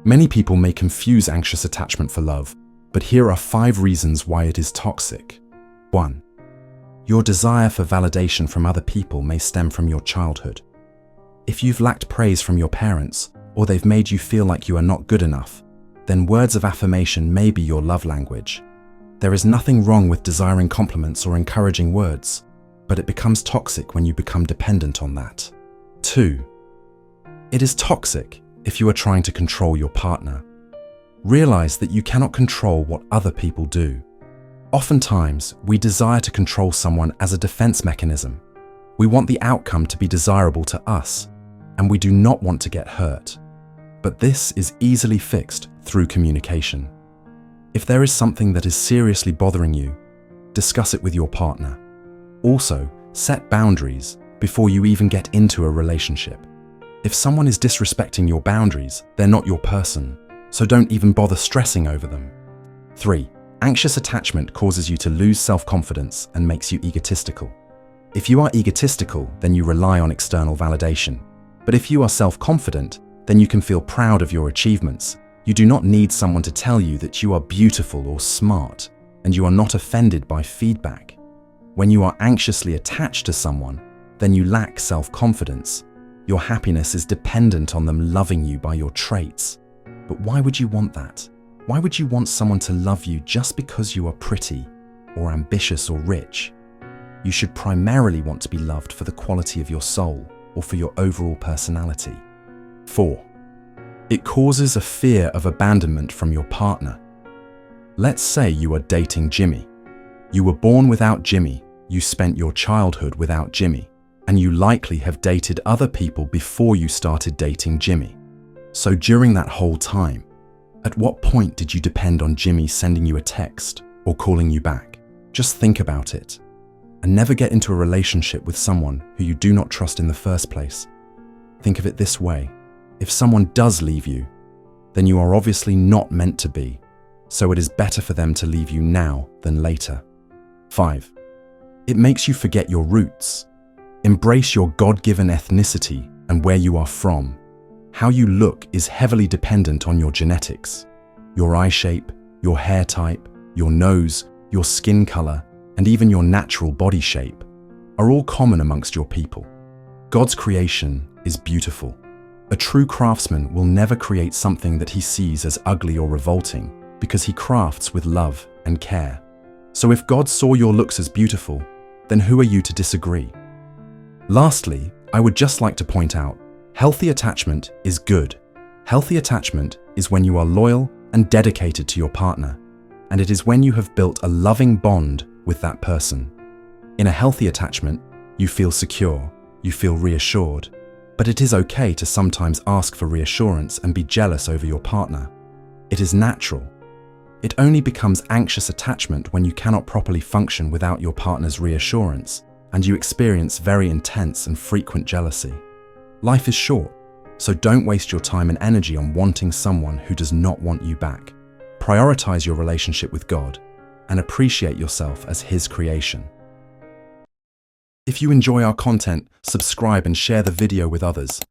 Many people may confuse anxious attachment for love, but here are 5 reasons why it is toxic. 1. Your desire for validation from other people may stem from your childhood. If you've lacked praise from your parents, or they've made you feel like you are not good enough, then words of affirmation may be your love language. There is nothing wrong with desiring compliments or encouraging words, but it becomes toxic when you become dependent on that. 2. It is toxic if you are trying to control your partner. Realize that you cannot control what other people do. Oftentimes, we desire to control someone as a defense mechanism. We want the outcome to be desirable to us, and we do not want to get hurt. But this is easily fixed through communication. If there is something that is seriously bothering you, discuss it with your partner. Also, set boundaries before you even get into a relationship. If someone is disrespecting your boundaries, they're not your person, so don't even bother stressing over them. 3. Anxious attachment causes you to lose self-confidence and makes you egotistical. If you are egotistical, then you rely on external validation. But if you are self-confident, then you can feel proud of your achievements. You do not need someone to tell you that you are beautiful or smart, and you are not offended by feedback. When you are anxiously attached to someone, then you lack self-confidence. Your happiness is dependent on them loving you by your traits. But why would you want that? Why would you want someone to love you just because you are pretty, or ambitious, or rich? You should primarily want to be loved for the quality of your soul, or for your overall personality. 4. It causes a fear of abandonment from your partner. Let's say you are dating Jimmy. You were born without Jimmy, you spent your childhood without Jimmy, and you likely have dated other people before you started dating Jimmy. So during that whole time, at what point did you depend on Jimmy sending you a text or calling you back? Just think about it. And never get into a relationship with someone who you do not trust in the first place. Think of it this way. If someone does leave you, then you are obviously not meant to be, so it is better for them to leave you now than later. 5. It makes you forget your roots. Embrace your God-given ethnicity and where you are from. How you look is heavily dependent on your genetics. Your eye shape, your hair type, your nose, your skin color, and even your natural body shape are all common amongst your people. God's creation is beautiful. A true craftsman will never create something that he sees as ugly or revolting because he crafts with love and care. So if God saw your looks as beautiful, then who are you to disagree? Lastly, I would just like to point out, healthy attachment is good. Healthy attachment is when you are loyal and dedicated to your partner, and it is when you have built a loving bond with that person. In a healthy attachment, you feel secure, you feel reassured, but it is okay to sometimes ask for reassurance and be jealous over your partner. It is natural. It only becomes anxious attachment when you cannot properly function without your partner's reassurance, and you experience very intense and frequent jealousy. Life is short, so don't waste your time and energy on wanting someone who does not want you back. Prioritize your relationship with God and appreciate yourself as His creation. If you enjoy our content, subscribe and share the video with others.